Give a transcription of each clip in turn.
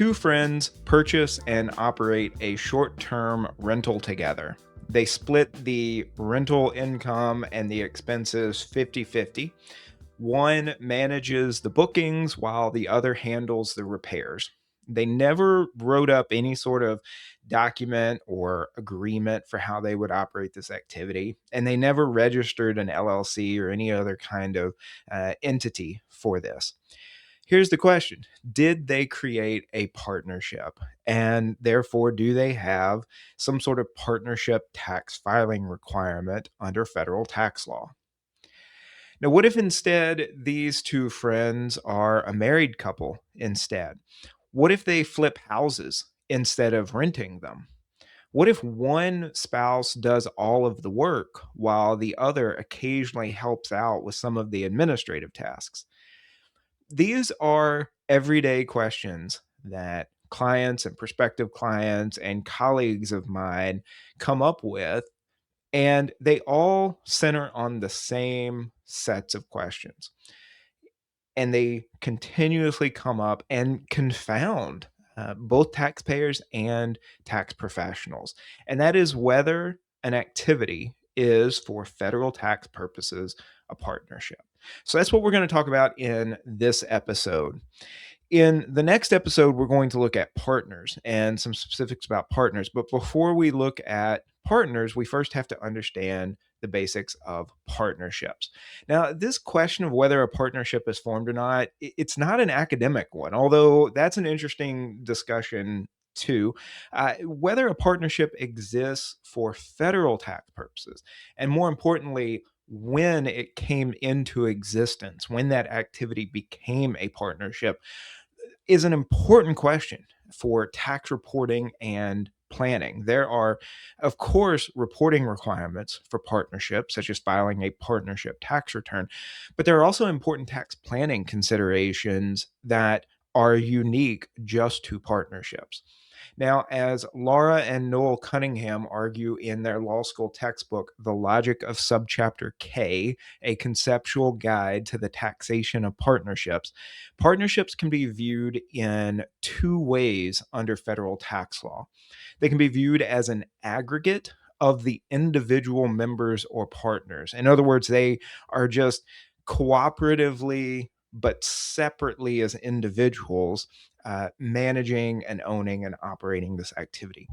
Two friends purchase and operate a short-term rental together. They split the rental income and the expenses 50-50. One manages the bookings while the other handles the repairs. They never wrote up any sort of document or agreement for how they would operate this activity, and they never registered an LLC or any other kind of entity for this. Here's the question: did they create a partnership? And therefore, do they have some sort of partnership tax filing requirement under federal tax law? Now, what if instead these two friends are a married couple instead? What if they flip houses instead of renting them? What if one spouse does all of the work while the other occasionally helps out with some of the administrative tasks? These are everyday questions that clients and prospective clients and colleagues of mine come up with, and they all center on the same sets of questions. And they continuously come up and confound both taxpayers and tax professionals. And that is whether an activity is, for federal tax purposes, a partnership. So that's what we're going to talk about in this episode. In the next episode, we're going to look at partners and some specifics about partners. But before we look at partners, we first have to understand the basics of partnerships. Now, this question of whether a partnership is formed or not, it's not an academic one, although that's an interesting discussion too. Whether a partnership exists for federal tax purposes, and more importantly, when it came into existence, when that activity became a partnership, is an important question for tax reporting and planning. There are, of course, reporting requirements for partnerships, such as filing a partnership tax return, but there are also important tax planning considerations that are unique just to partnerships. Now, as Laura and Noel Cunningham argue in their law school textbook, The Logic of Subchapter K, a conceptual guide to the taxation of partnerships, partnerships can be viewed in two ways under federal tax law. They can be viewed as an aggregate of the individual members or partners. In other words, they are just cooperatively but separately as individuals managing and owning and operating this activity.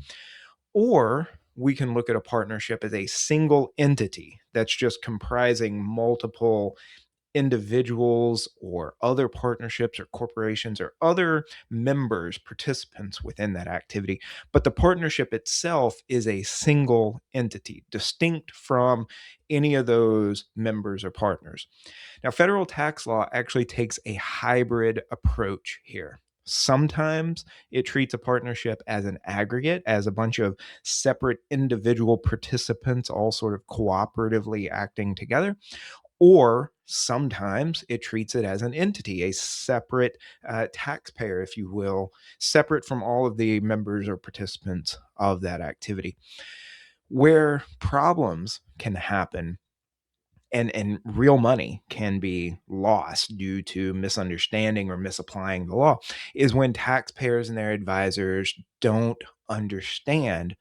Or we can look at a partnership as a single entity that's just comprising multiple individuals or other partnerships or corporations or other members, participants within that activity. But the partnership itself is a single entity, distinct from any of those members or partners. Now, federal tax law actually takes a hybrid approach here. Sometimes it treats a partnership as an aggregate, as a bunch of separate individual participants all sort of cooperatively acting together. Or sometimes it treats it as an entity, a separate taxpayer, if you will, separate from all of the members or participants of that activity. Where problems can happen and real money can be lost due to misunderstanding or misapplying the law is when taxpayers and their advisors don't understand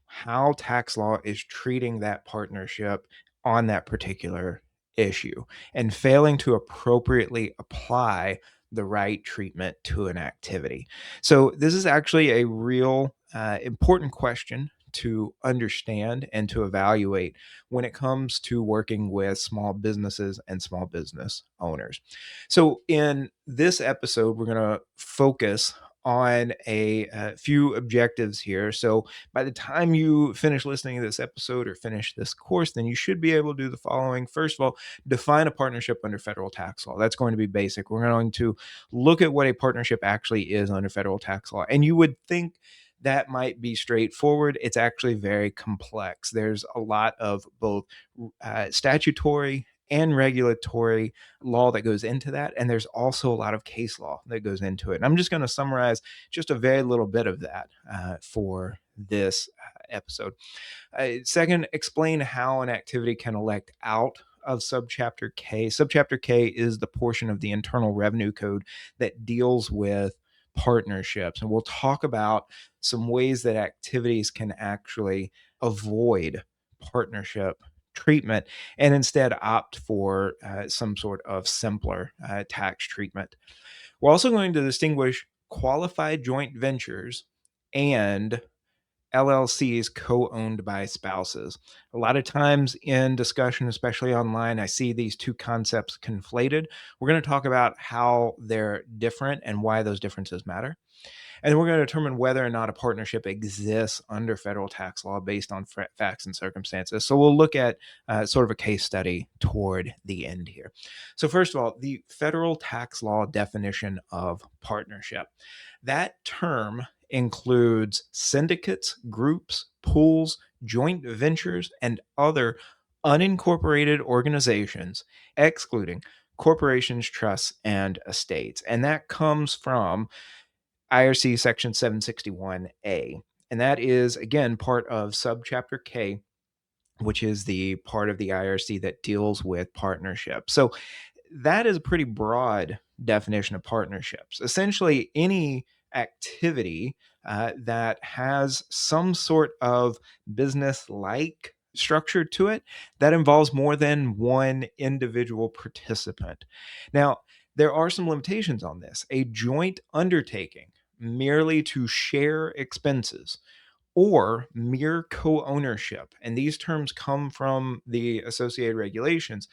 how tax law is treating that partnership on that particular issue and failing to appropriately apply the right treatment to an activity. So, this is actually a real important question to understand and to evaluate when it comes to working with small businesses and small business owners. So, in this episode, we're going to focus on a few objectives here. So, by the time you finish listening to this episode or finish this course, then you should be able to do the following. First of all, define a partnership under federal tax law. That's going to be basic. We're going to look at what a partnership actually is under federal tax law. And you would think that might be straightforward. It's actually very complex. There's a lot of both statutory and regulatory law that goes into that. And there's also a lot of case law that goes into it. And I'm just going to summarize just a very little bit of that for this episode. Second, explain how an activity can elect out of Subchapter K. Subchapter K is the portion of the Internal Revenue Code that deals with partnerships. And we'll talk about some ways that activities can actually avoid partnership treatment and instead opt for some sort of simpler tax treatment. We're also going to distinguish qualified joint ventures and LLCs co-owned by spouses. A lot of times in discussion, especially online, I see these two concepts conflated. We're going to talk about how they're different and why those differences matter. And then we're going to determine whether or not a partnership exists under federal tax law based on facts and circumstances. So we'll look at sort of a case study toward the end here. So, first of all, the federal tax law definition of partnership. That term includes syndicates, groups, pools, joint ventures, and other unincorporated organizations, excluding corporations, trusts, and estates. And that comes from IRC Section 761A. And that is, again, part of Subchapter K, which is the part of the IRC that deals with partnerships. So that is a pretty broad definition of partnerships. Essentially, any activity that has some sort of business like structure to it that involves more than one individual participant. Now, there are some limitations on this. A joint undertaking merely to share expenses or mere co ownership, and these terms come from the associated regulations,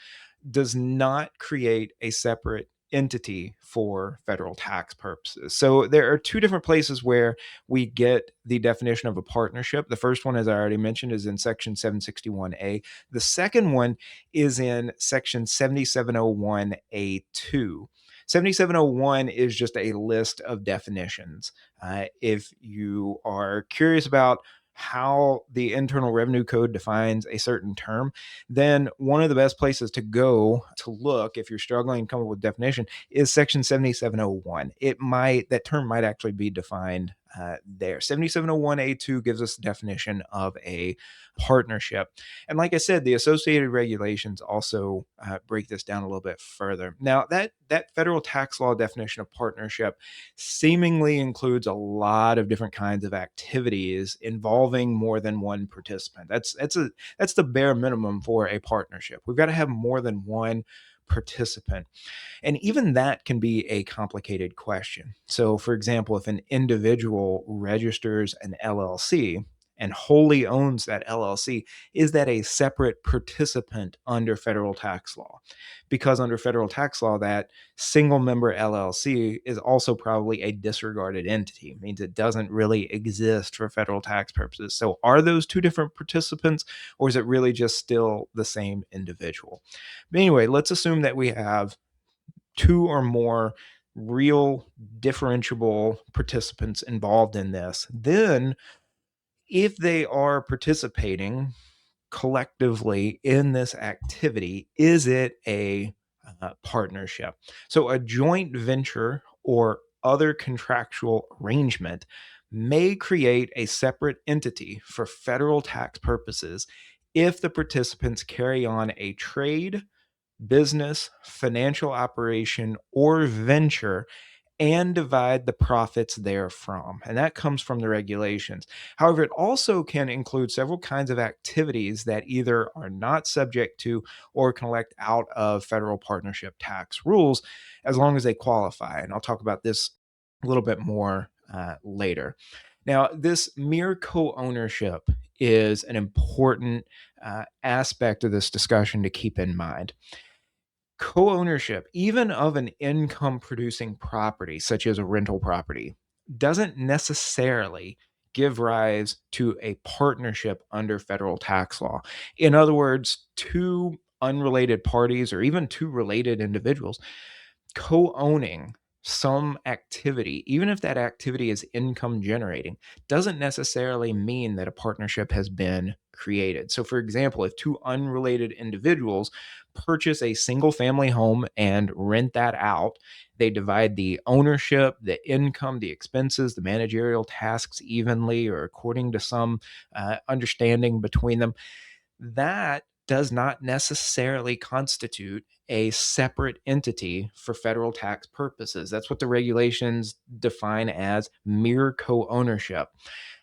does not create a separate entity for federal tax purposes. So there are two different places where we get the definition of a partnership. The first one, as I already mentioned, is in Section 761A. The second one is in Section 7701A2. 7701 is just a list of definitions. If you are curious about how the Internal Revenue Code defines a certain term, then one of the best places to go to look if you're struggling to come up with definition is Section 7701. That term might actually be defined there. 7701A2 gives us the definition of a partnership. And like I said, the associated regulations also break this down a little bit further. Now, that federal tax law definition of partnership seemingly includes a lot of different kinds of activities involving more than one participant. That's the bare minimum for a partnership. We've got to have more than one participant. And even that can be a complicated question. So, for example, if an individual registers an LLC and wholly owns that LLC, is that a separate participant under federal tax law? Because under federal tax law, that single member LLC is also probably a disregarded entity. It means it doesn't really exist for federal tax purposes. So, are those two different participants, or is it really just still the same individual? But anyway, let's assume that we have two or more real differentiable participants involved in this. Then, if they are participating collectively in this activity, is it a partnership? So, a joint venture or other contractual arrangement may create a separate entity for federal tax purposes if the participants carry on a trade, business, financial operation, or venture and divide the profits therefrom. And that comes from the regulations. However, it also can include several kinds of activities that either are not subject to or can elect out of federal partnership tax rules as long as they qualify. And I'll talk about this a little bit more later. Now, this mere co ownership is an important aspect of this discussion to keep in mind. Co-ownership, even of an income producing property, such as a rental property, doesn't necessarily give rise to a partnership under federal tax law. In other words, two unrelated parties or even two related individuals co-owning some activity, even if that activity is income generating, doesn't necessarily mean that a partnership has been created. So, for example, if two unrelated individuals purchase a single family home and rent that out, they divide the ownership, the income, the expenses, the managerial tasks evenly or according to some understanding between them. That does not necessarily constitute a separate entity for federal tax purposes. That's what the regulations define as mere co ownership.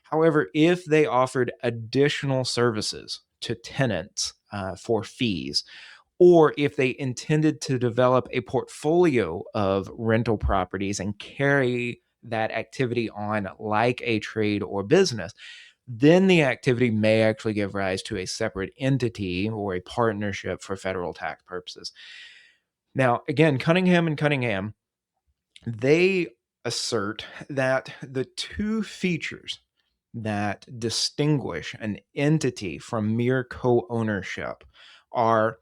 However, if they offered additional services to tenants for fees, or if they intended to develop a portfolio of rental properties and carry that activity on like a trade or business, then the activity may actually give rise to a separate entity or a partnership for federal tax purposes. Now, again, Cunningham and Cunningham, they assert that the two features that distinguish an entity from mere co ownership are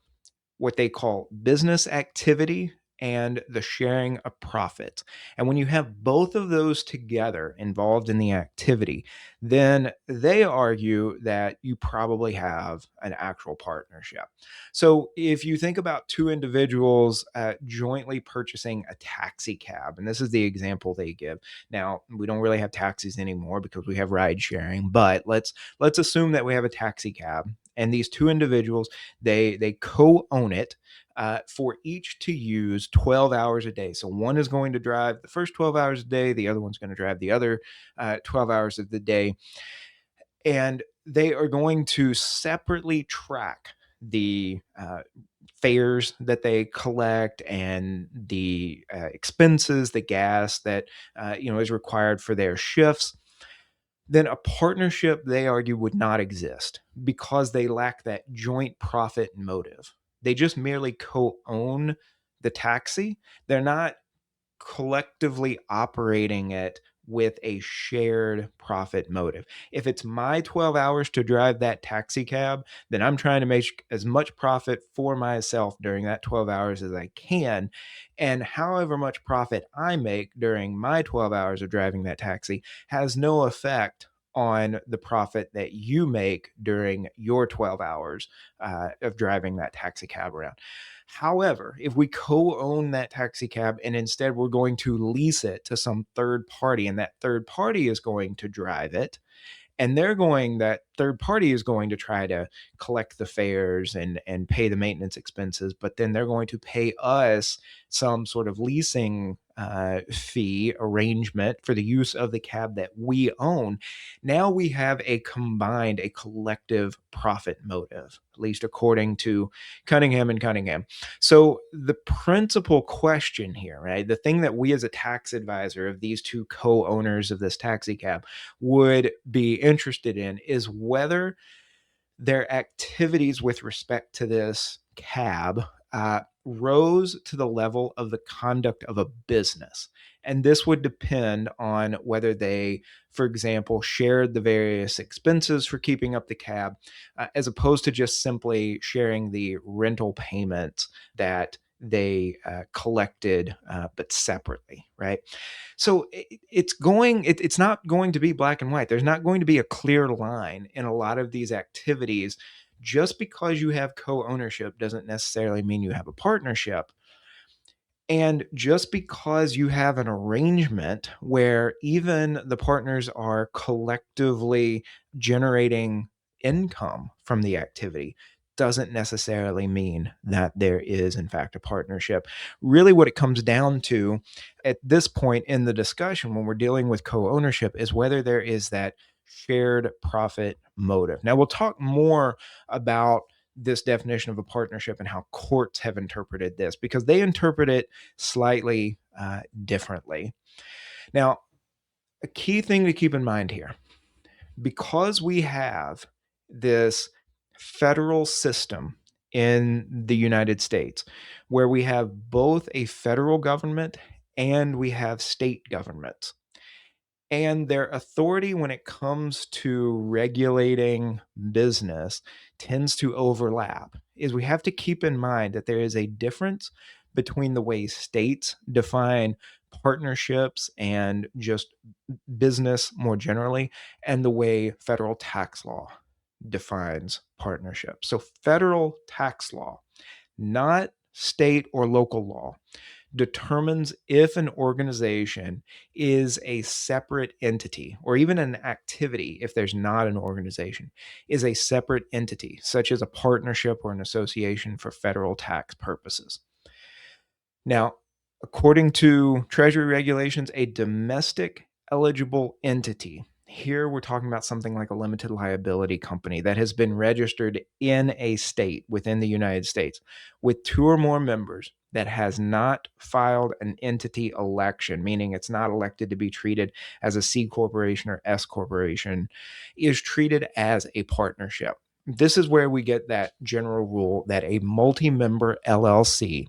what they call business activity and the sharing of profits. And when you have both of those together involved in the activity, then they argue that you probably have an actual partnership. So if you think about two individuals jointly purchasing a taxi cab, and this is the example they give. Now, we don't really have taxis anymore because we have ride sharing, but let's assume that we have a taxi cab and these two individuals they co-own it for each to use 12 hours a day. So one is going to drive the first 12 hours a day, the other one's going to drive the other 12 hours of the day. And they are going to separately track the fares that they collect and the expenses, the gas that is required for their shifts. Then a partnership, they argue, would not exist because they lack that joint profit motive. They just merely co own the taxi. They're not collectively operating it with a shared profit motive. If it's my 12 hours to drive that taxi cab, then I'm trying to make as much profit for myself during that 12 hours as I can. And however much profit I make during my 12 hours of driving that taxi has no effect on the profit that you make during your 12 hours of driving that taxi cab around. However, if we co-own that taxi cab and instead we're going to lease it to some third party and that third party is going to drive it, and that third party is going to try to collect the fares and pay the maintenance expenses, but then they're going to pay us some sort of leasing fee arrangement for the use of the cab that we own. Now we have a collective profit motive, at least according to Cunningham and Cunningham. So the principal question here, right, the thing that we as a tax advisor of these two co-owners of this taxi cab would be interested in is whether their activities with respect to this cab rose to the level of the conduct of a business. And this would depend on whether they, for example, shared the various expenses for keeping up the cab, as opposed to just simply sharing the rental payments that they collected, but separately, right? So it's not going to be black and white. There's not going to be a clear line in a lot of these activities. Just because you have co-ownership doesn't necessarily mean you have a partnership. And just because you have an arrangement where even the partners are collectively generating income from the activity doesn't necessarily mean that there is, in fact, a partnership. Really, what it comes down to at this point in the discussion when we're dealing with co ownership is whether there is that shared profit motive. Now, we'll talk more about this definition of a partnership and how courts have interpreted this because they interpret it slightly differently. Now, a key thing to keep in mind here, because we have this federal system in the United States where we have both a federal government and we have state governments, and their authority when it comes to regulating business tends to overlap is we have to keep in mind that there is a difference between the way states define partnerships and just business more generally and the way federal tax law defines partnership. So federal tax law, not state or local law, determines if an organization is a separate entity, or even an activity, if there's not an organization, is a separate entity, such as a partnership or an association for federal tax purposes. Now, according to Treasury regulations, a domestic eligible entity, here we're talking about something like a limited liability company that has been registered in a state within the United States with two or more members that has not filed an entity election, meaning it's not elected to be treated as a C corporation or S corporation, is treated as a partnership. This is where we get that general rule that a multi member LLC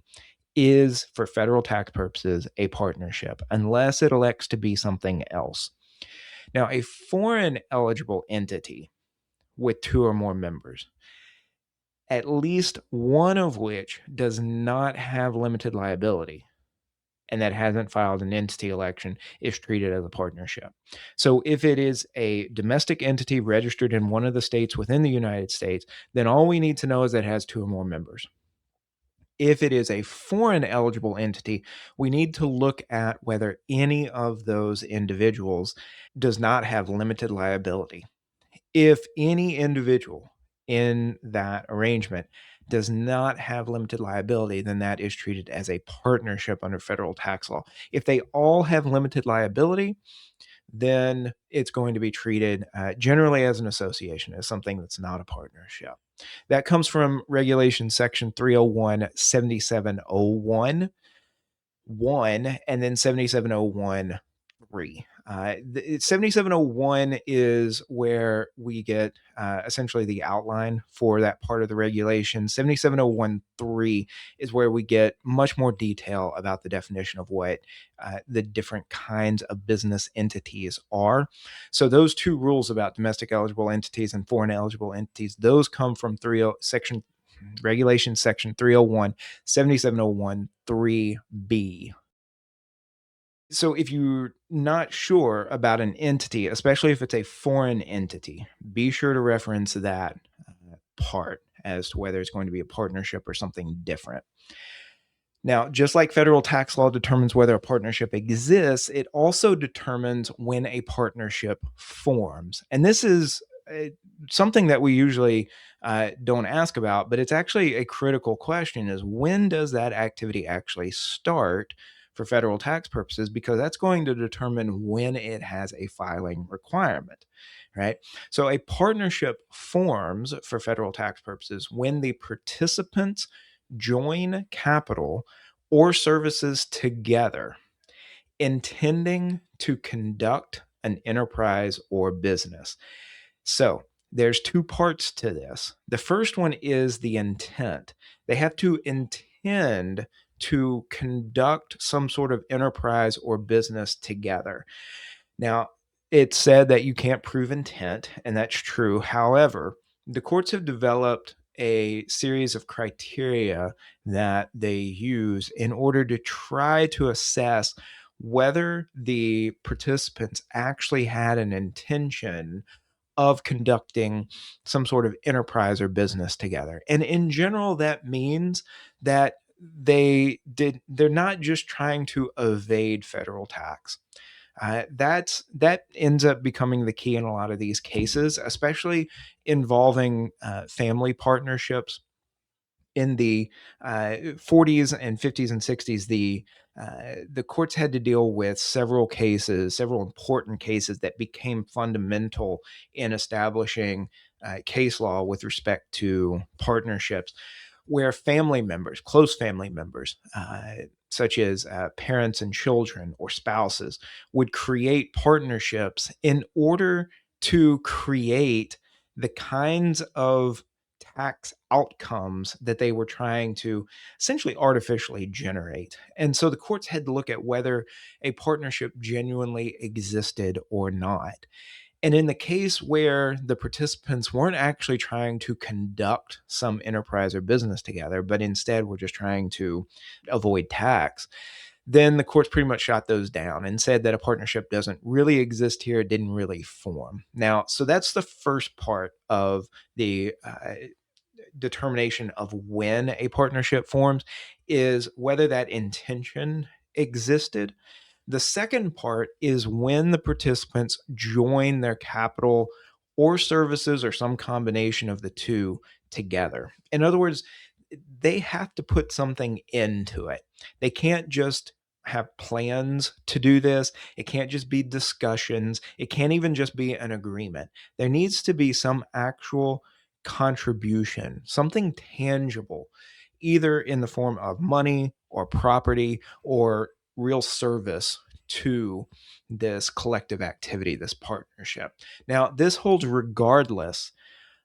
is, for federal tax purposes, a partnership, unless it elects to be something else. Now, a foreign eligible entity with two or more members, at least one of which does not have limited liability and that hasn't filed an entity election, is treated as a partnership. So if it is a domestic entity registered in one of the states within the United States, then all we need to know is that it has two or more members. If it is a foreign eligible entity, we need to look at whether any of those individuals does not have limited liability. If any individual in that arrangement does not have limited liability, then that is treated as a partnership under federal tax law. If they all have limited liability, then it's going to be treated generally as an association, as something that's not a partnership. That comes from Regulation Section 301, 7701, 1, and then 7701, 3. 7701 is where we get essentially the outline for that part of the regulation. 7701.3 is where we get much more detail about the definition of what the different kinds of business entities are. So those two rules about domestic eligible entities and foreign eligible entities, those come from section regulation section 301, 7701, 3B. So if you're not sure about an entity, especially if it's a foreign entity, be sure to reference that part as to whether it's going to be a partnership or something different. Now, just like federal tax law determines whether a partnership exists, it also determines when a partnership forms. And this is something that we usually don't ask about, but it's actually a critical question: is when does that activity actually start for federal tax purposes? Because that's going to determine when it has a filing requirement, right? So a partnership forms for federal tax purposes when the participants join capital or services together, intending to conduct an enterprise or business. So there's two parts to this. The first one is the intent. They have to intend to conduct some sort of enterprise or business together. Now, it's said that you can't prove intent, and that's true. However, the courts have developed a series of criteria that they use in order to try to assess whether the participants actually had an intention of conducting some sort of enterprise or business together. And in general, that means that they're not just trying to evade federal tax. That ends up becoming the key in a lot of these cases, especially involving family partnerships. In the 40s and 50s and 60s, the courts had to deal with several important cases that became fundamental in establishing case law with respect to partnerships, where family members, close family members, such as parents and children or spouses, would create partnerships in order to create the kinds of tax outcomes that they were trying to essentially artificially generate. And so the courts had to look at whether a partnership genuinely existed or not. And in the case where the participants weren't actually trying to conduct some enterprise or business together, but instead were just trying to avoid tax, then the courts pretty much shot those down and said that a partnership doesn't really exist here. It didn't really form. Now, so that's the first part of the determination of when a partnership forms is whether that intention existed. The second part is when the participants join their capital or services or some combination of the two together. In other words, they have to put something into it. They can't just have plans to do this. It can't just be discussions. It can't even just be an agreement. There needs to be some actual contribution, something tangible, either in the form of money or property or real service to this collective activity, this partnership. Now, this holds regardless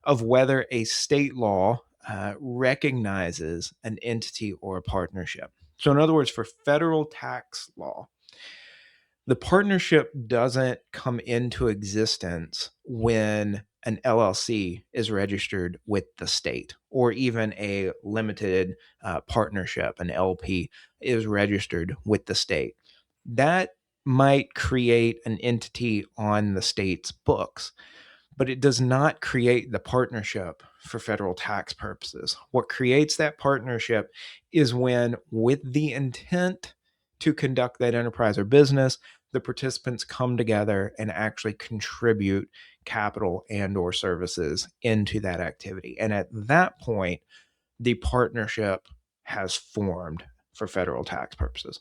of whether a state law recognizes an entity or a partnership. So, in other words, for federal tax law, the partnership doesn't come into existence when an LLC is registered with the state, or even a limited partnership, an LP, is registered with the state. That might create an entity on the state's books, but it does not create the partnership for federal tax purposes. What creates that partnership is when, with the intent to conduct that enterprise or business, the participants come together and actually contribute capital and or services into that activity. And at that point, the partnership has formed for federal tax purposes.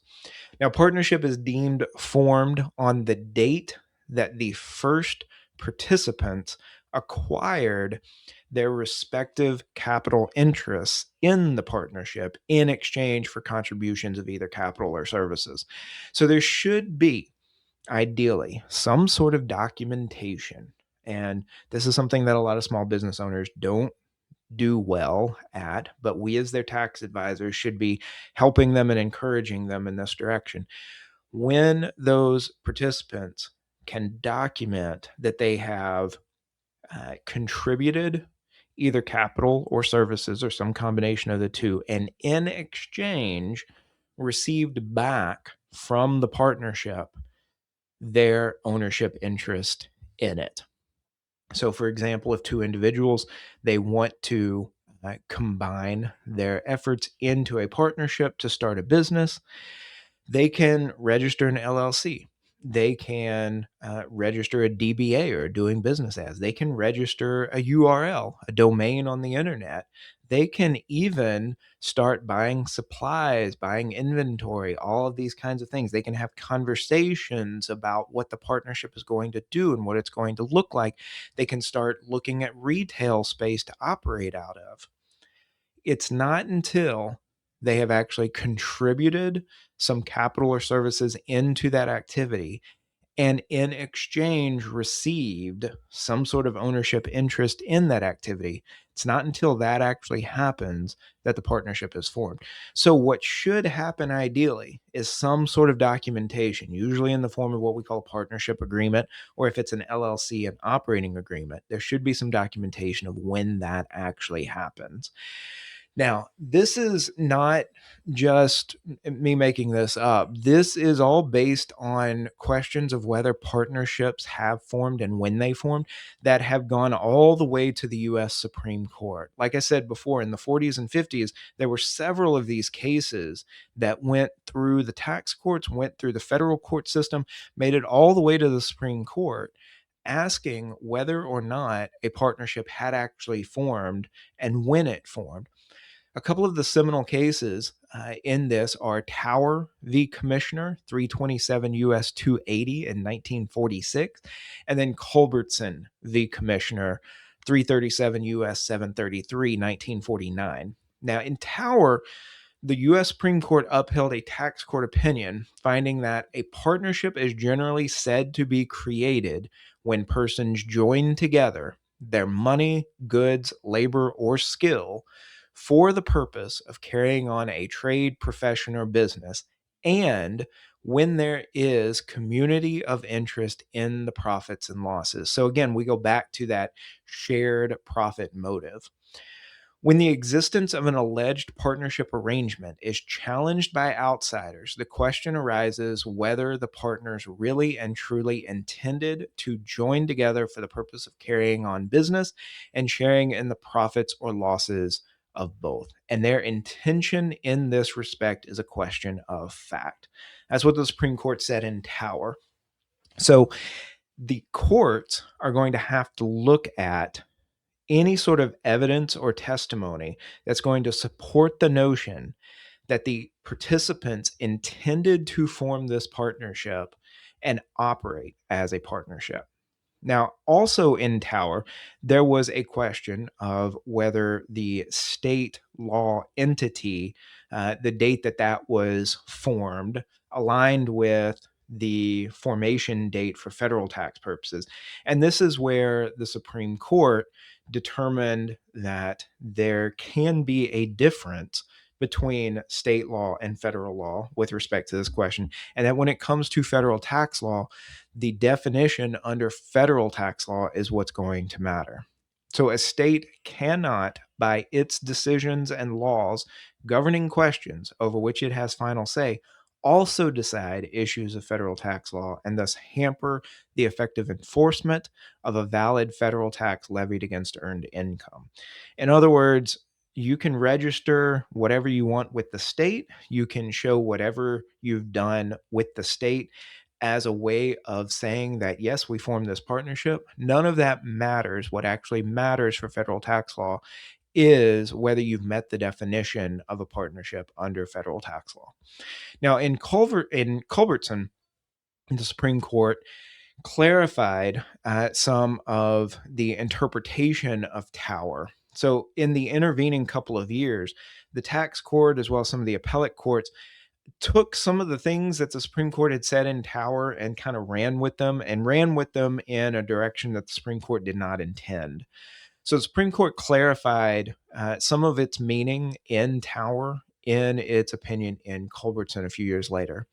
Now, partnership is deemed formed on the date that the first participants acquired their respective capital interests in the partnership in exchange for contributions of either capital or services. So there should be, ideally, some sort of documentation. And this is something that a lot of small business owners don't do well at, but we as their tax advisors should be helping them and encouraging them in this direction. When those participants can document that they have contributed either capital or services or some combination of the two, and in exchange received back from the partnership their ownership interest in it. So, for example, if two individuals they want to combine their efforts into a partnership to start a business, they can register an LLC. They can register a DBA or doing business as. They can register a URL, a domain on the internet. They can even start buying supplies, buying inventory, all of these kinds of things. They can have conversations about what the partnership is going to do and what it's going to look like. They can start looking at retail space to operate out of. It's not until they have actually contributed some capital or services into that activity and in exchange received some sort of ownership interest in that activity. It's not until that actually happens that the partnership is formed. So, what should happen ideally is some sort of documentation, usually in the form of what we call a partnership agreement, or if it's an LLC, an operating agreement. There should be some documentation of when that actually happens. Now, this is not just me making this up. This is all based on questions of whether partnerships have formed and when they formed that have gone all the way to the US Supreme Court. Like I said before, in the 40s and 50s, there were several of these cases that went through the tax courts, went through the federal court system, made it all the way to the Supreme Court, asking whether or not a partnership had actually formed and when it formed. A couple of the seminal cases in this are Tower v. Commissioner, 327 U.S. 280 in 1946, and then Culbertson v. Commissioner, 337 U.S. 733, 1949. Now, in Tower, the U.S. Supreme Court upheld a tax court opinion finding that a partnership is generally said to be created when persons join together their money, goods, labor, or skill for the purpose of carrying on a trade, profession, or business, and when there is community of interest in the profits and losses. So again, we go back to that shared profit motive. When the existence of an alleged partnership arrangement is challenged by outsiders, the question arises whether the partners really and truly intended to join together for the purpose of carrying on business and sharing in the profits or losses of both. And their intention in this respect is a question of fact. That's what the Supreme Court said in Tower. So the courts are going to have to look at any sort of evidence or testimony that's going to support the notion that the participants intended to form this partnership and operate as a partnership. Now, also in Tower, there was a question of whether the state law entity, the date that that was formed, aligned with the formation date for federal tax purposes. And this is where the Supreme Court determined that there can be a difference between state law and federal law with respect to this question. And that when it comes to federal tax law, the definition under federal tax law is what's going to matter. So a state cannot, by its decisions and laws governing questions over which it has final say, also decide issues of federal tax law and thus hamper the effective enforcement of a valid federal tax levied against earned income. In other words, you can register whatever you want with the state. You can show whatever you've done with the state as a way of saying that, yes, we formed this partnership. None of that matters. What actually matters for federal tax law is whether you've met the definition of a partnership under federal tax law. Now, in Culbertson, the Supreme Court clarified some of the interpretation of Tower. So, in the intervening couple of years, the tax court, as well as some of the appellate courts, took some of the things that the Supreme Court had said in Tower and kind of ran with them in a direction that the Supreme Court did not intend. So, the Supreme Court clarified some of its meaning in Tower in its opinion in Culbertson a few years later.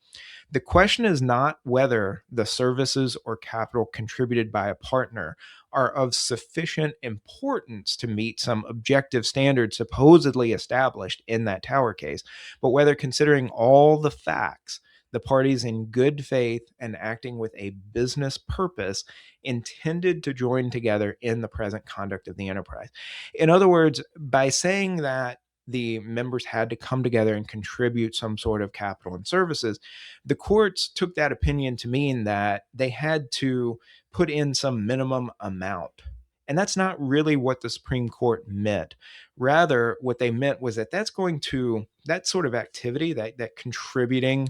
The question is not whether the services or capital contributed by a partner are of sufficient importance to meet some objective standard supposedly established in that Tower case, but whether considering all the facts, the parties in good faith and acting with a business purpose intended to join together in the present conduct of the enterprise. In other words, by saying that the members had to come together and contribute some sort of capital and services, the courts took that opinion to mean that they had to put in some minimum amount. And that's not really what the Supreme Court meant. Rather, what they meant was that that sort of activity, that contributing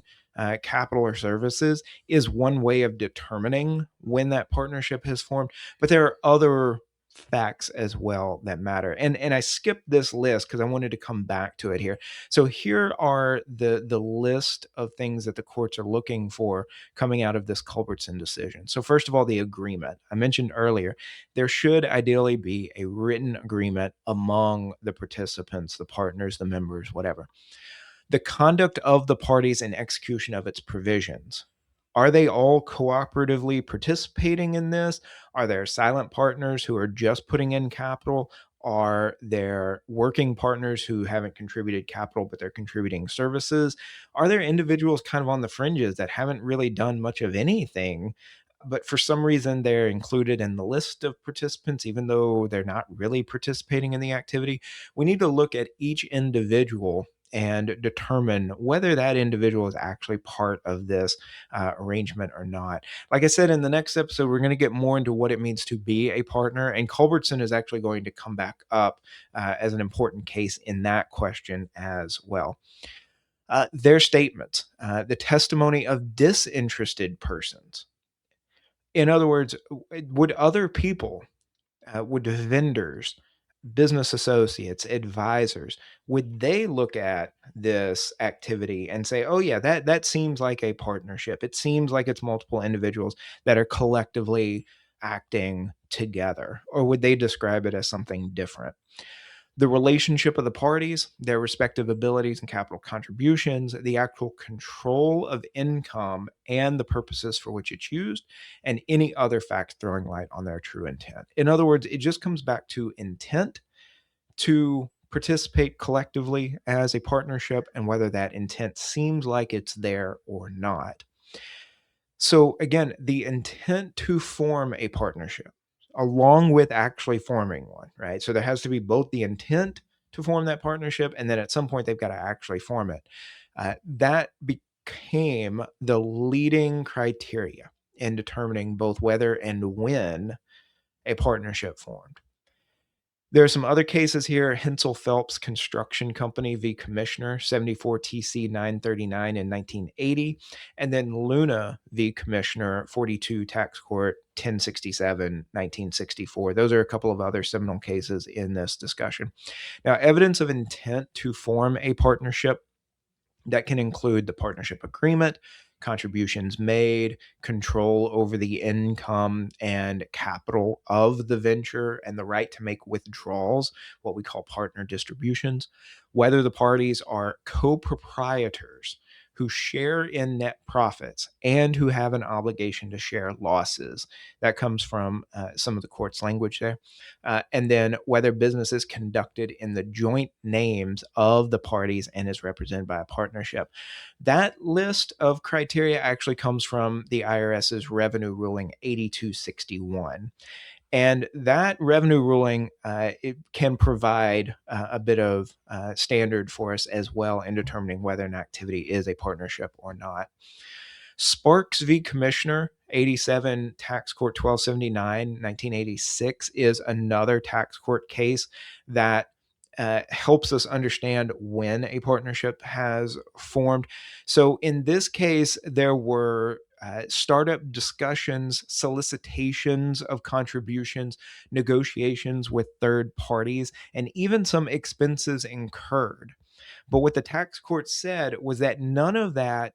capital or services, is one way of determining when that partnership has formed. But there are other facts as well that matter. And I skipped this list because I wanted to come back to it here. So here are the list of things that the courts are looking for coming out of this Culbertson decision. So first of all, the agreement. I mentioned earlier, there should ideally be a written agreement among the participants, the partners, the members, whatever. The conduct of the parties in execution of its provisions. Are they all cooperatively participating in this? Are there silent partners who are just putting in capital? Are there working partners who haven't contributed capital, but they're contributing services? Are there individuals kind of on the fringes that haven't really done much of anything, but for some reason they're included in the list of participants, even though they're not really participating in the activity? We need to look at each individual and determine whether that individual is actually part of this arrangement or not. Like I said, in the next episode, we're going to get more into what it means to be a partner, and Culbertson is actually going to come back up as an important case in that question as well. Their statements, the testimony of disinterested persons. In other words, would other people, would vendors, business associates, advisors, would they look at this activity and say, "Oh yeah, that seems like a partnership. It seems like it's multiple individuals that are collectively acting together," or would they describe it as something different? The relationship of the parties, their respective abilities and capital contributions, the actual control of income and the purposes for which it's used, and any other facts throwing light on their true intent. In other words, it just comes back to intent to participate collectively as a partnership and whether that intent seems like it's there or not. So, again, the intent to form a partnership along with actually forming one, right? So, there has to be both the intent to form that partnership and then at some point they've got to actually form it. That became the leading criteria in determining both whether and when a partnership formed. There are some other cases here. Hensel Phelps Construction Company v. Commissioner, 74 TC 939 in 1980. And then Luna v. Commissioner, 42 Tax Court 1067, 1964. Those are a couple of other seminal cases in this discussion. Now, evidence of intent to form a partnership that can include the partnership agreement, contributions made, control over the income and capital of the venture, and the right to make withdrawals, what we call partner distributions, whether the parties are co proprietors who share in net profits and who have an obligation to share losses. That comes from some of the court's language there. And then whether business is conducted in the joint names of the parties and is represented by a partnership. That list of criteria actually comes from the IRS's revenue ruling 8261. And that revenue ruling it can provide a bit of standard for us as well in determining whether an activity is a partnership or not. Sparks v. Commissioner, 87 Tax Court 1279, 1986, is another tax court case that helps us understand when a partnership has formed. So in this case, there were startup discussions, solicitations of contributions, negotiations with third parties, and even some expenses incurred. But what the tax court said was that none of that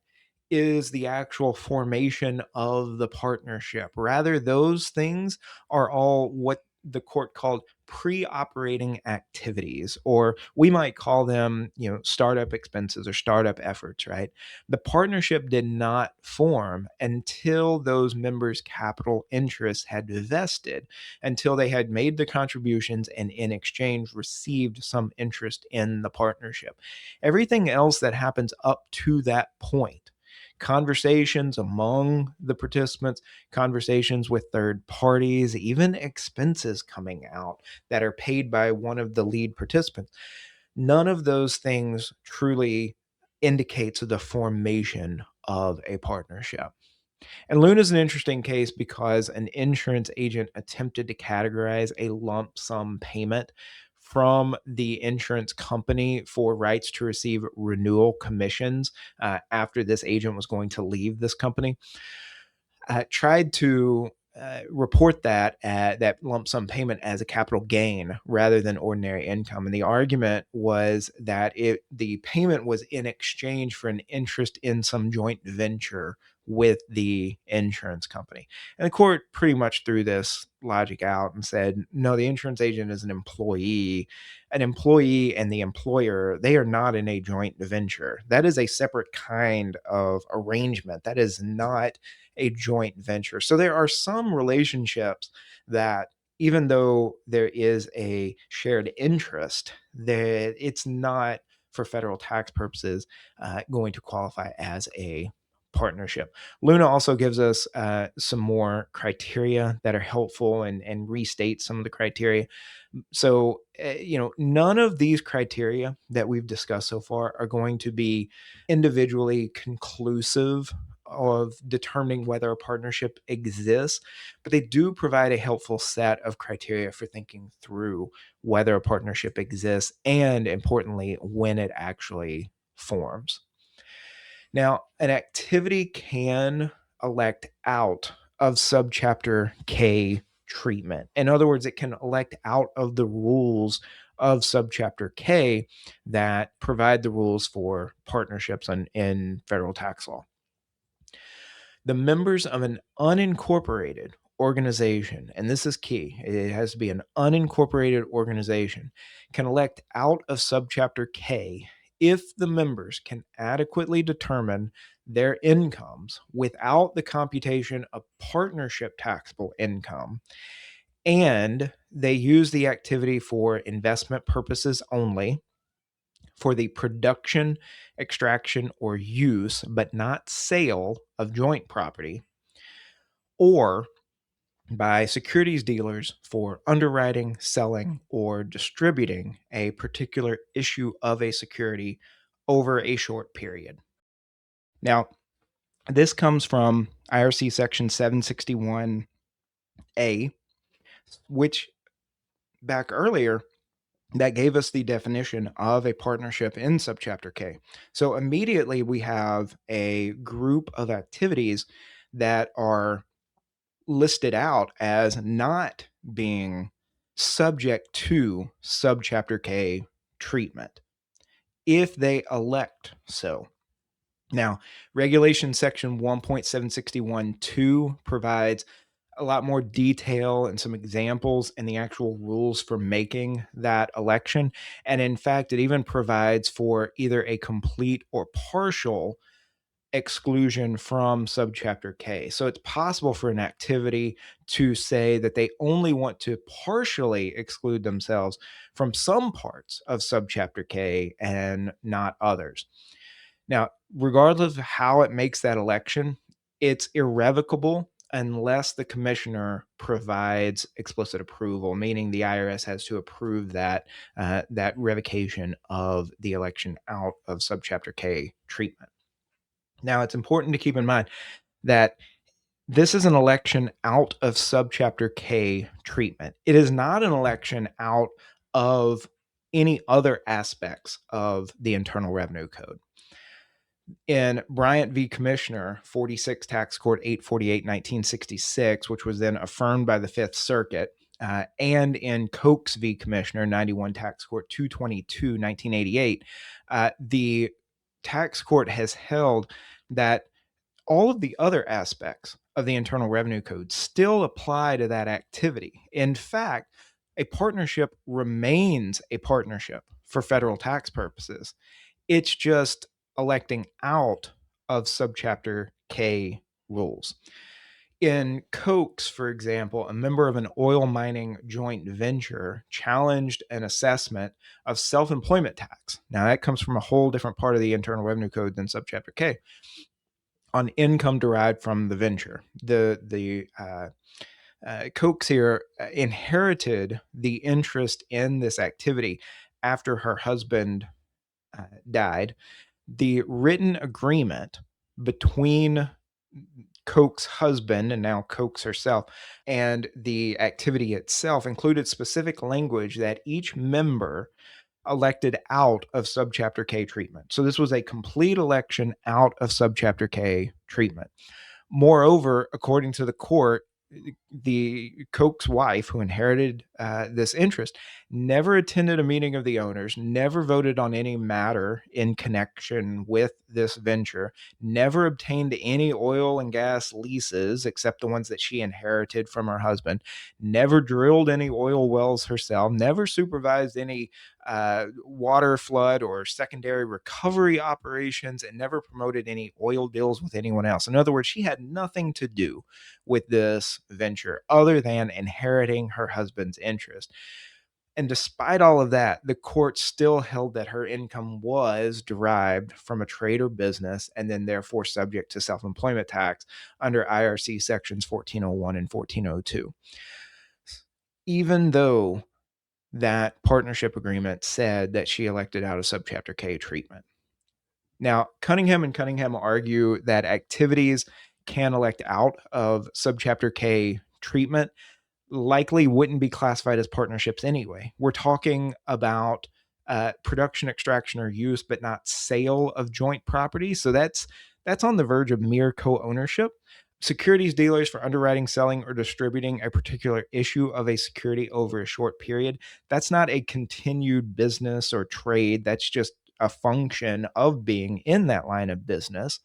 is the actual formation of the partnership. Rather, those things are all what the court called pre-operating activities, or we might call them, startup expenses or startup efforts, right? The partnership did not form until those members' capital interests had vested, until they had made the contributions and in exchange received some interest in the partnership. Everything else that happens up to that point, conversations among the participants, conversations with third parties, even expenses coming out that are paid by one of the lead participants. None of those things truly indicates the formation of a partnership. And Luna is an interesting case because an insurance agent attempted to categorize a lump sum payment from the insurance company for rights to receive renewal commissions after this agent was going to leave this company. Tried to report that lump sum payment as a capital gain rather than ordinary income. And the argument was that the payment was in exchange for an interest in some joint venture with the insurance company. And the court pretty much threw this logic out and said, no, the insurance agent is an employee. An employee and the employer, they are not in a joint venture. That is a separate kind of arrangement. That is not a joint venture. So there are some relationships that, even though there is a shared interest, that it's not, for federal tax purposes, going to qualify as a partnership. Luna also gives us some more criteria that are helpful and restate some of the criteria. So, none of these criteria that we've discussed so far are going to be individually conclusive of determining whether a partnership exists, but they do provide a helpful set of criteria for thinking through whether a partnership exists and, importantly, when it actually forms. Now, an activity can elect out of Subchapter K treatment. In other words, it can elect out of the rules of Subchapter K that provide the rules for partnerships in federal tax law. The members of an unincorporated organization, and this is key, it has to be an unincorporated organization, can elect out of Subchapter K if the members can adequately determine their incomes without the computation of partnership taxable income And they use the activity for investment purposes only, for the production, extraction, or use, but not sale of joint property, or by securities dealers for underwriting, selling, or distributing a particular issue of a security over a short period. Now, this comes from IRC section 761A, which back earlier that gave us the definition of a partnership in Subchapter K. So immediately we have a group of activities that are listed out as not being subject to Subchapter K treatment if they elect so. Now, Regulation Section 1.761.2 provides a lot more detail and some examples in the actual rules for making that election. And in fact, it even provides for either a complete or partial exclusion from Subchapter K. So it's possible for an activity to say that they only want to partially exclude themselves from some parts of Subchapter K and not others. Now, regardless of how it makes that election, it's irrevocable unless the commissioner provides explicit approval, meaning the IRS has to approve that revocation of the election out of Subchapter K treatment. Now, it's important to keep in mind that this is an election out of Subchapter K treatment. It is not an election out of any other aspects of the Internal Revenue Code. In Bryant v. Commissioner, 46 Tax Court 848, 1966, which was then affirmed by the Fifth Circuit, and in Coates v. Commissioner, 91 Tax Court 222, 1988, the tax court has held that all of the other aspects of the Internal Revenue Code still apply to that activity. In fact, a partnership remains a partnership for federal tax purposes. It's just electing out of Subchapter K rules. In Coates, for example, a member of an oil mining joint venture challenged an assessment of self-employment tax. Now, that comes from a whole different part of the Internal Revenue Code than Subchapter K, on income derived from the venture. The Coates here inherited the interest in this activity after her husband died. The written agreement between Coke's husband and now Coke's herself and the activity itself included specific language that each member elected out of Subchapter K treatment. So this was a complete election out of Subchapter K treatment. Moreover, according to the court, the Koch's wife, who inherited this interest, never attended a meeting of the owners, never voted on any matter in connection with this venture, never obtained any oil and gas leases except the ones that she inherited from her husband, never drilled any oil wells herself, never supervised any water flood or secondary recovery operations, and never promoted any oil deals with anyone else. In other words, she had nothing to do with this venture other than inheriting her husband's interest. And despite all of that, the court still held that her income was derived from a trade or business and then therefore subject to self-employment tax under IRC sections 1401 and 1402. Even though that partnership agreement said that she elected out of Subchapter K treatment. Now, Cunningham and Cunningham argue that activities can elect out of Subchapter K treatment likely wouldn't be classified as partnerships anyway. We're talking about production, extraction, or use, but not sale of joint property. So that's on the verge of mere co-ownership. Securities dealers for underwriting, selling, or distributing a particular issue of a security over a short period. That's not a continued business or trade. That's just a function of being in that line of business.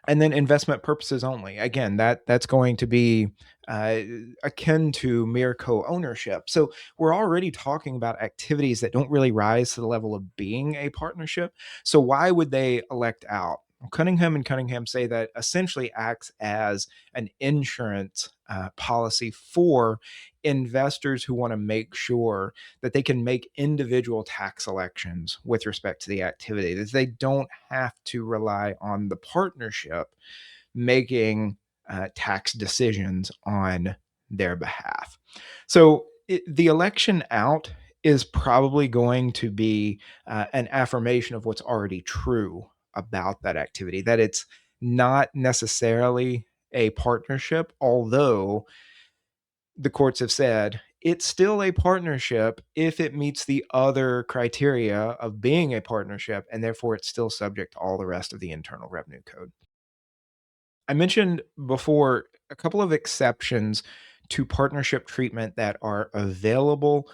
And then investment purposes only. Again, that's going to be akin to mere co-ownership. So we're already talking about activities that don't really rise to the level of being a partnership. So why would they elect out? Cunningham and Cunningham say that essentially acts as an insurance policy for investors who want to make sure that they can make individual tax elections with respect to the activity, that they don't have to rely on the partnership making tax decisions on their behalf. So the election out is probably going to be an affirmation of what's already true about that activity, that it's not necessarily a partnership, although the courts have said it's still a partnership if it meets the other criteria of being a partnership, and therefore it's still subject to all the rest of the Internal Revenue Code. I mentioned before a couple of exceptions to partnership treatment that are available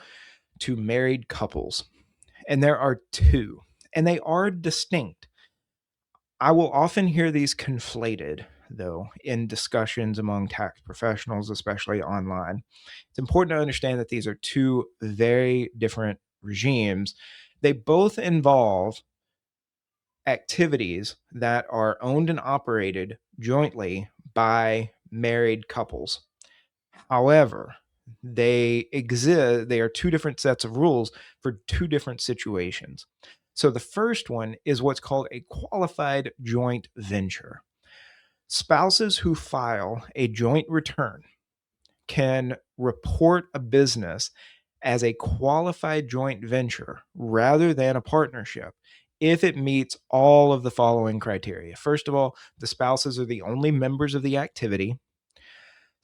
to married couples, and there are two, and they are distinct. I will often hear these conflated, though, in discussions among tax professionals, especially online. It's important to understand that these are two very different regimes. They both involve activities that are owned and operated jointly by married couples. However, they are two different sets of rules for two different situations. So the first one is what's called a qualified joint venture. Spouses who file a joint return can report a business as a qualified joint venture rather than a partnership if it meets all of the following criteria. First of all, the spouses are the only members of the activity.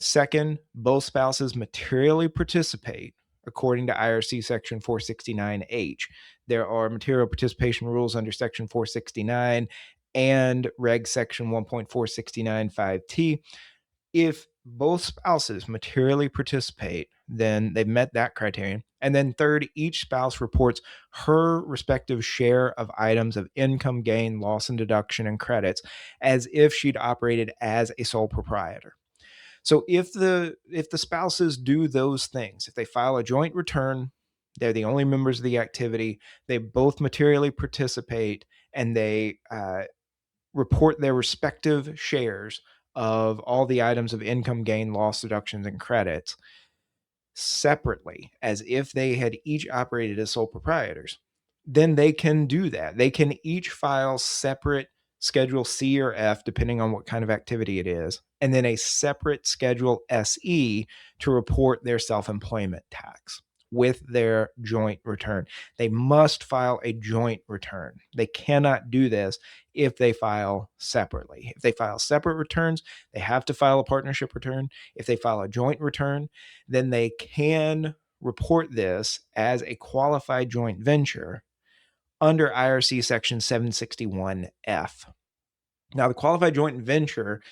Second, both spouses materially participate according to IRC Section 469H. There are material participation rules under Section 469 and Reg Section 1.4695T. If both spouses materially participate, then they've met that criterion. And then third, each spouse reports her respective share of items of income, gain, loss, and deduction and credits as if she'd operated as a sole proprietor. So if the spouses do those things, if they file a joint return, they're the only members of the activity, they both materially participate, and they report their respective shares of all the items of income, gain, loss, deductions, and credits separately, as if they had each operated as sole proprietors, then they can do that. They can each file separate Schedule C or F, depending on what kind of activity it is, and then a separate Schedule SE to report their self employment tax with their joint return. They must file a joint return. They cannot do this if they file separately. If they file separate returns, they have to file a partnership return. If they file a joint return, then they can report this as a qualified joint venture under IRC Section 761F. Now, the qualified joint venture,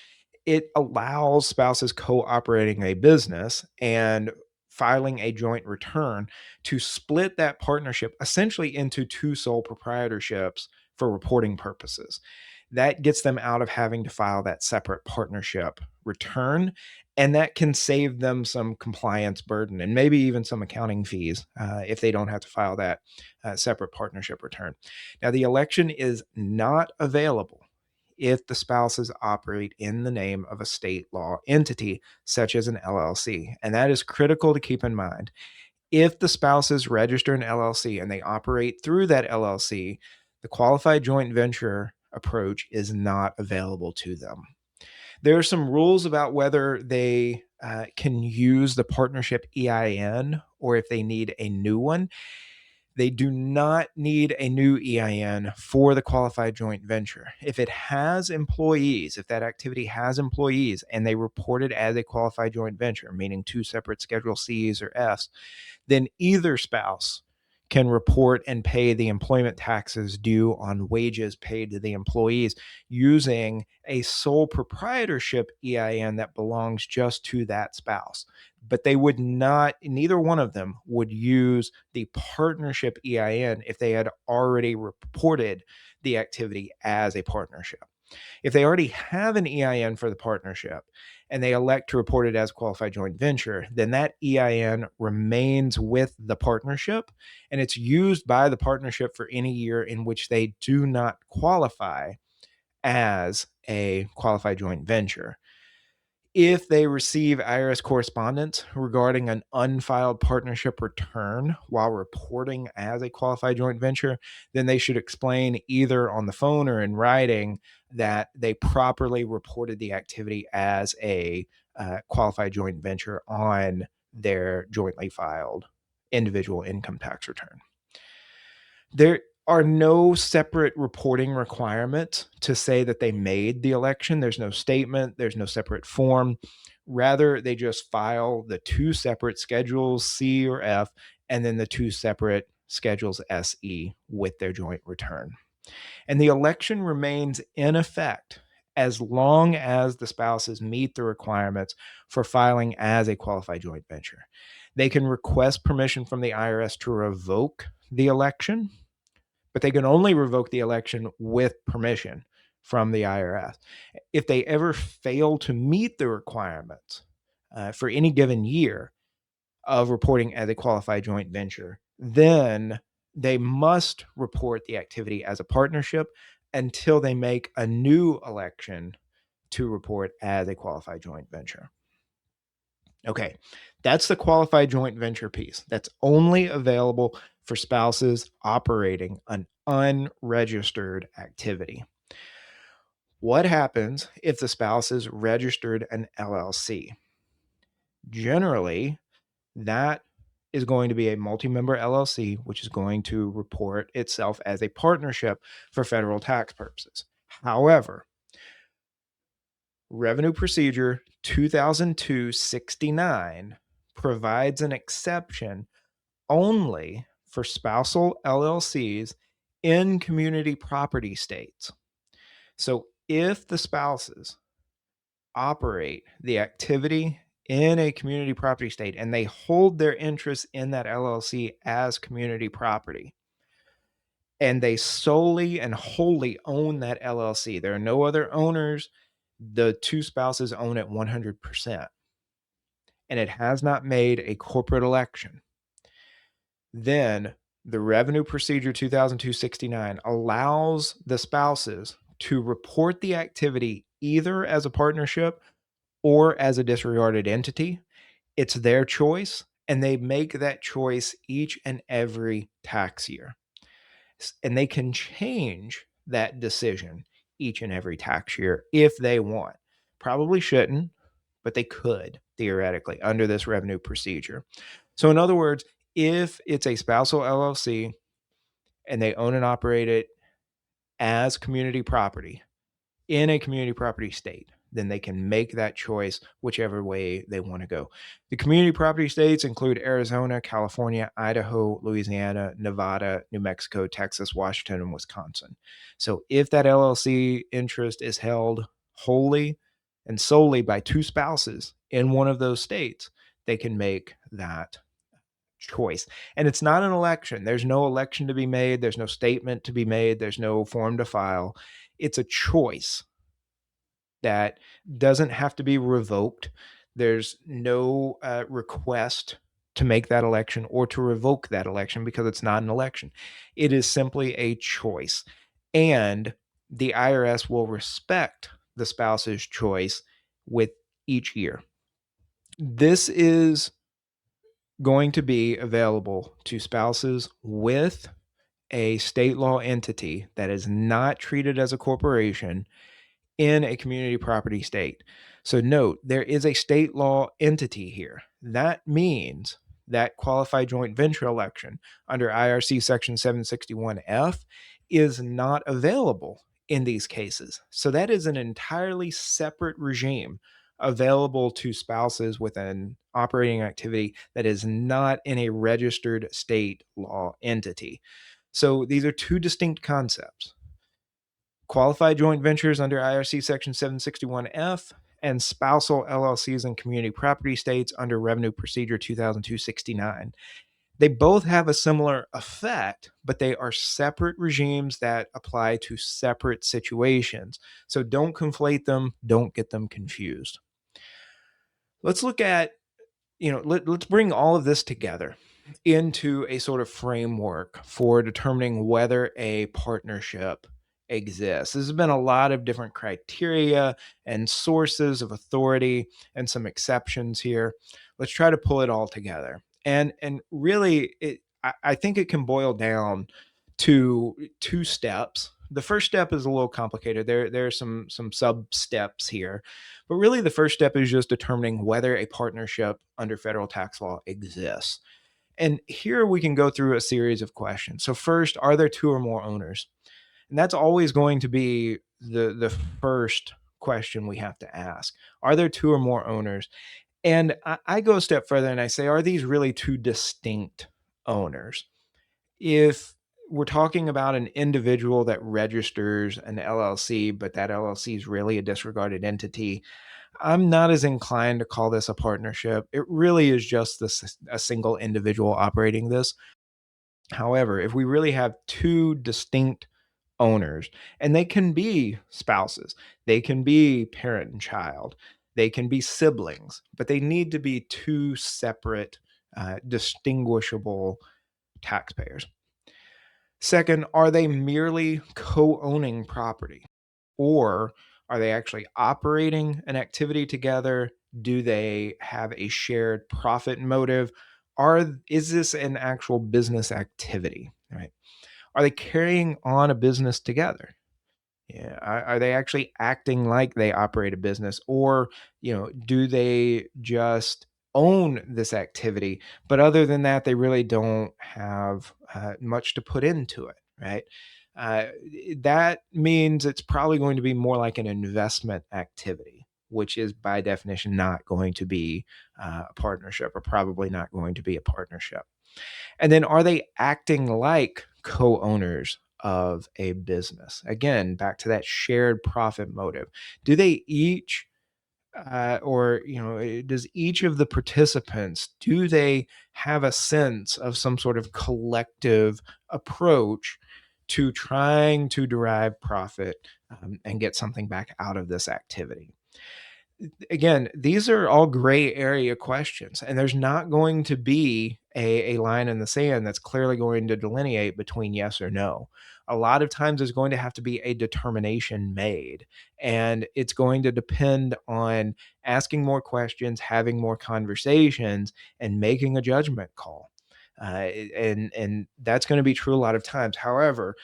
it allows spouses co-operating a business and filing a joint return to split that partnership essentially into two sole proprietorships for reporting purposes. That gets them out of having to file that separate partnership return, and that can save them some compliance burden and maybe even some accounting fees if they don't have to file that separate partnership return. Now, the election is not available if the spouses operate in the name of a state law entity, such as an LLC. And that is critical to keep in mind. If the spouses register an LLC and they operate through that LLC, the qualified joint venture approach is not available to them. There are some rules about whether they can use the partnership EIN or if they need a new one. They do not need a new EIN for the qualified joint venture. If it has employees, if that activity has employees and they report it as a qualified joint venture, meaning two separate Schedule Cs or Fs, then either spouse can report and pay the employment taxes due on wages paid to the employees using a sole proprietorship EIN that belongs just to that spouse. But they would not, neither one of them would use the partnership EIN if they had already reported the activity as a partnership. If they already have an EIN for the partnership and they elect to report it as qualified joint venture, then that EIN remains with the partnership and it's used by the partnership for any year in which they do not qualify as a qualified joint venture. If they receive IRS correspondence regarding an unfiled partnership return while reporting as a qualified joint venture, then they should explain either on the phone or in writing that they properly reported the activity as a qualified joint venture on their jointly filed individual income tax return. There are no separate reporting requirements to say that they made the election. There's no statement, there's no separate form. Rather, they just file the two separate schedules, C or F, and then the two separate schedules, SE, with their joint return. And the election remains in effect as long as the spouses meet the requirements for filing as a qualified joint venture. They can request permission from the IRS to revoke the election, but they can only revoke the election with permission from the IRS. If they ever fail to meet the requirements for any given year of reporting as a qualified joint venture, then they must report the activity as a partnership until they make a new election to report as a qualified joint venture. Okay, that's the qualified joint venture piece. That's only available for spouses operating an unregistered activity. What happens if the spouses registered an LLC? Generally, that is going to be a multi-member LLC, which is going to report itself as a partnership for federal tax purposes. However, Revenue Procedure 2002-69 provides an exception only for spousal LLCs in community property states. So if the spouses operate the activity in a community property state and they hold their interests in that LLC as community property, and they solely and wholly own that LLC, there are no other owners, the two spouses own it 100%, and it has not made a corporate election, then the Revenue Procedure 2002-69 allows the spouses to report the activity either as a partnership or as a disregarded entity. It's their choice, and they make that choice each and every tax year. And they can change that decision each and every tax year if they want. Probably shouldn't, but they could theoretically under this revenue procedure. So, in other words, if it's a spousal LLC and they own and operate it as community property in a community property state, then they can make that choice whichever way they want to go. The community property states include Arizona, California, Idaho, Louisiana, Nevada, New Mexico, Texas, Washington, and Wisconsin. So if that LLC interest is held wholly and solely by two spouses in one of those states, they can make that choice. And it's not an election. There's no election to be made. There's no statement to be made. There's no form to file. It's a choice that doesn't have to be revoked. There's no request to make that election or to revoke that election because it's not an election. It is simply a choice. And the IRS will respect the spouse's choice with each year. This is going to be available to spouses with a state law entity that is not treated as a corporation in a community property state. So note, there is a state law entity here. That means that qualified joint venture election under IRC section 761F is not available in these cases. So that is an entirely separate regime available to spouses with an operating activity that is not in a registered state law entity. So these are two distinct concepts: qualified joint ventures under IRC section 761F and spousal LLCs in community property states under Revenue Procedure 2002-69. They both have a similar effect, but they are separate regimes that apply to separate situations. So don't conflate them, don't get them confused. Let's look at, let's bring all of this together into a sort of framework for determining whether a partnership, exists. There's been a lot of different criteria and sources of authority and some exceptions here. Let's try to pull it all together. And really, I think it can boil down to two steps. The first step is a little complicated. There are some sub steps here, but really the first step is just determining whether a partnership under federal tax law exists. And here we can go through a series of questions. So first, are there two or more owners? And that's always going to be the first question we have to ask. Are there two or more owners? And I go a step further and I say, are these really two distinct owners? If we're talking about an individual that registers an LLC, but that LLC is really a disregarded entity, I'm not as inclined to call this a partnership. It really is just a single individual operating this. However, if we really have two distinct owners, and they can be spouses, they can be parent and child, they can be siblings, but they need to be two separate, distinguishable taxpayers. Second, are they merely co owning property? Or are they actually operating an activity together? Do they have a shared profit motive? Is this an actual business activity? Right? Are they carrying on a business together? Yeah. Are they actually acting like they operate a business, or do they just own this activity? But other than that, they really don't have much to put into it, right? Uh, that means it's probably going to be more like an investment activity, which is by definition not going to be a partnership, or probably not going to be a partnership. And then are they acting like co-owners of a business? Again, back to that shared profit motive. Do they each or does each of the participants, do they have a sense of some sort of collective approach to trying to derive profit, and get something back out of this activity? Again, these are all gray area questions, and there's not going to be a line in the sand that's clearly going to delineate between yes or no. A lot of times there's going to have to be a determination made, and it's going to depend on asking more questions, having more conversations, and making a judgment call. And that's going to be true a lot of times. However,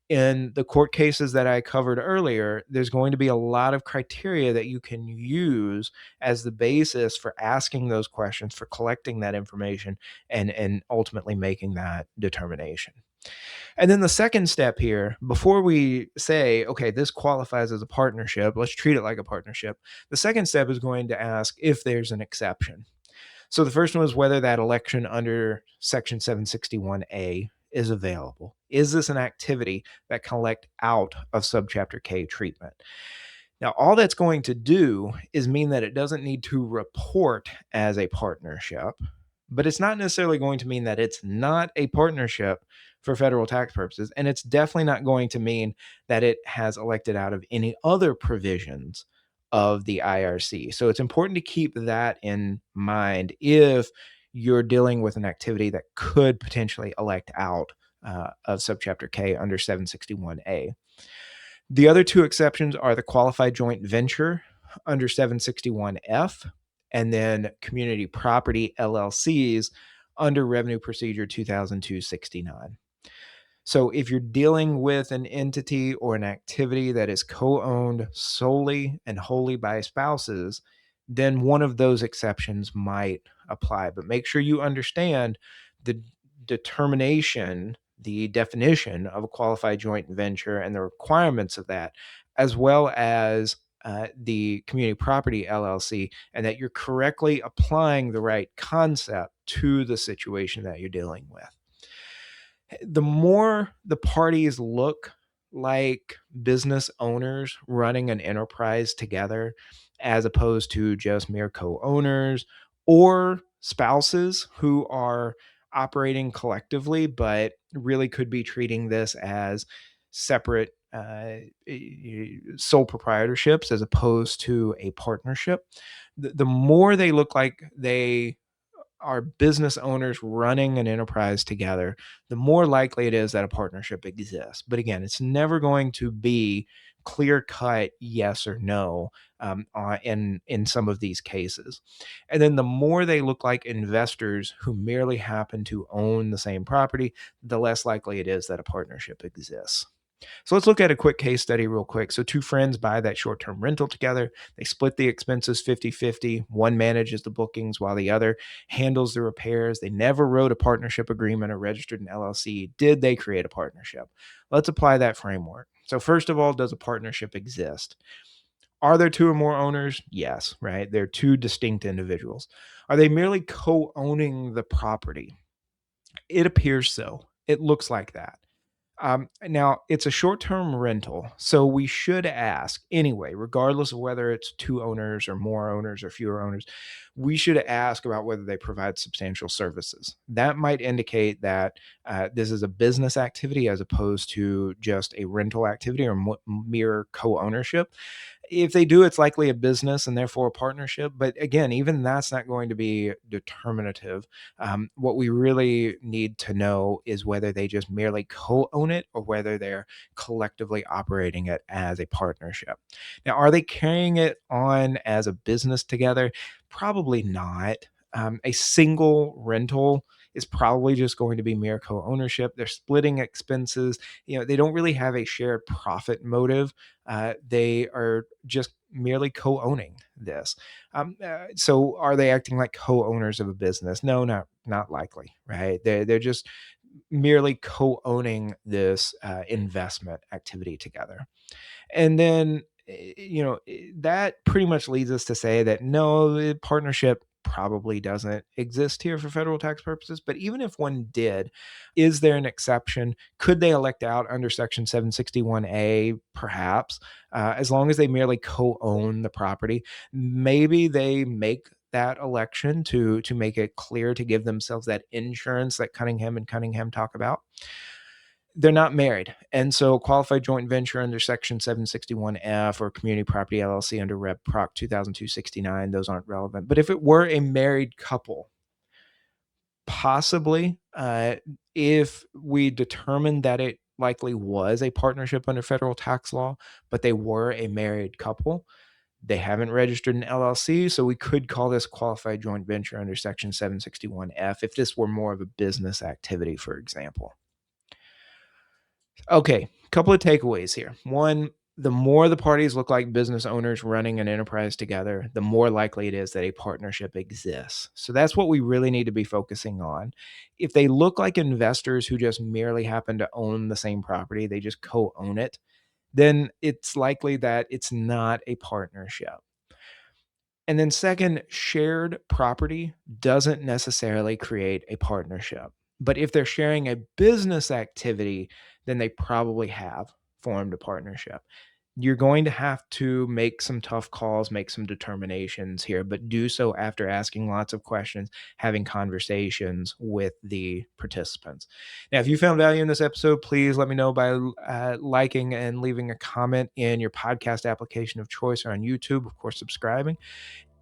in the court cases that I covered earlier, there's going to be a lot of criteria that you can use as the basis for asking those questions, for collecting that information, and ultimately making that determination. And then the second step here, before we say, okay, this qualifies as a partnership, let's treat it like a partnership. The second step is going to ask if there's an exception. So the first one is whether that election under Section 761A is available. Is this an activity that can elect out of Subchapter K treatment? Now, all that's going to do is mean that it doesn't need to report as a partnership, but it's not necessarily going to mean that it's not a partnership for federal tax purposes. And it's definitely not going to mean that it has elected out of any other provisions of the IRC. So it's important to keep that in mind if you're dealing with an activity that could potentially elect out of Subchapter K under 761A. The other two exceptions are the qualified joint venture under 761F, and then community property LLCs under Revenue Procedure 2002-69. So if you're dealing with an entity or an activity that is co-owned solely and wholly by spouses, then one of those exceptions might apply. But make sure you understand the determination, the definition of a qualified joint venture and the requirements of that, as well as the community property LLC, and that you're correctly applying the right concept to the situation that you're dealing with. The more the parties look like business owners running an enterprise together, as opposed to just mere co-owners or spouses who are operating collectively, but really could be treating this as separate sole proprietorships as opposed to a partnership. The more they look like they are business owners running an enterprise together, the more likely it is that a partnership exists. But again, it's never going to be clear cut yes or no in some of these cases. And then the more they look like investors who merely happen to own the same property, the less likely it is that a partnership exists. So let's look at a quick case study real quick. So two friends buy that short-term rental together. They split the expenses 50-50. One manages the bookings while the other handles the repairs. They never wrote a partnership agreement or registered an LLC. Did they create a partnership? Let's apply that framework. So first of all, does a partnership exist? Are there two or more owners? Yes, right? They're two distinct individuals. Are they merely co-owning the property? It appears so. It looks like that. Now, it's a short term rental. So we should ask anyway, regardless of whether it's two owners or more owners or fewer owners, we should ask about whether they provide substantial services. That might indicate that this is a business activity as opposed to just a rental activity or mere co ownership. If they do, it's likely a business and therefore a partnership. But again, even that's not going to be determinative. What we really need to know is whether they just merely co own it or whether they're collectively operating it as a partnership. Now, are they carrying it on as a business together? Probably not. A single rental is probably just going to be mere co-ownership. They're splitting expenses. They don't really have a shared profit motive. They are just merely co-owning this. So are they acting like co-owners of a business? No, not likely, right? They're just merely co-owning this investment activity together. And then, that pretty much leads us to say that no, the partnership probably doesn't exist here for federal tax purposes. But even if one did, is there an exception? Could they elect out under Section 761A? Perhaps, as long as they merely co-own the property. Maybe they make that election to make it clear, to give themselves that insurance that Cunningham and Cunningham talk about. They're not married. And so qualified joint venture under Section 761F or community property LLC under Rep Proc 2002-69, those aren't relevant. But if it were a married couple, possibly, if we determined that it likely was a partnership under federal tax law, but they were a married couple, they haven't registered an LLC, so we could call this qualified joint venture under Section 761F if this were more of a business activity, for example. Okay, couple of takeaways here. One, the more the parties look like business owners running an enterprise together, the more likely it is that a partnership exists. So that's what we really need to be focusing on. If they look like investors who just merely happen to own the same property, they just co own it, then it's likely that it's not a partnership. And then, second, shared property doesn't necessarily create a partnership. But if they're sharing a business activity, then they probably have formed a partnership. You're going to have to make some tough calls, make some determinations here, but do so after asking lots of questions, having conversations with the participants. Now, if you found value in this episode, please let me know by liking and leaving a comment in your podcast application of choice or on YouTube, of course, subscribing.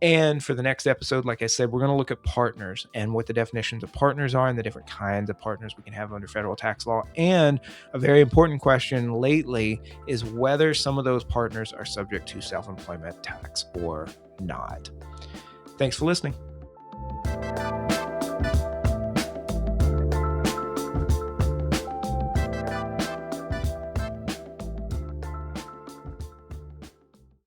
And for the next episode, like I said, we're going to look at partners and what the definitions of partners are and the different kinds of partners we can have under federal tax law. And a very important question lately is whether some of those partners are subject to self-employment tax or not. Thanks for listening.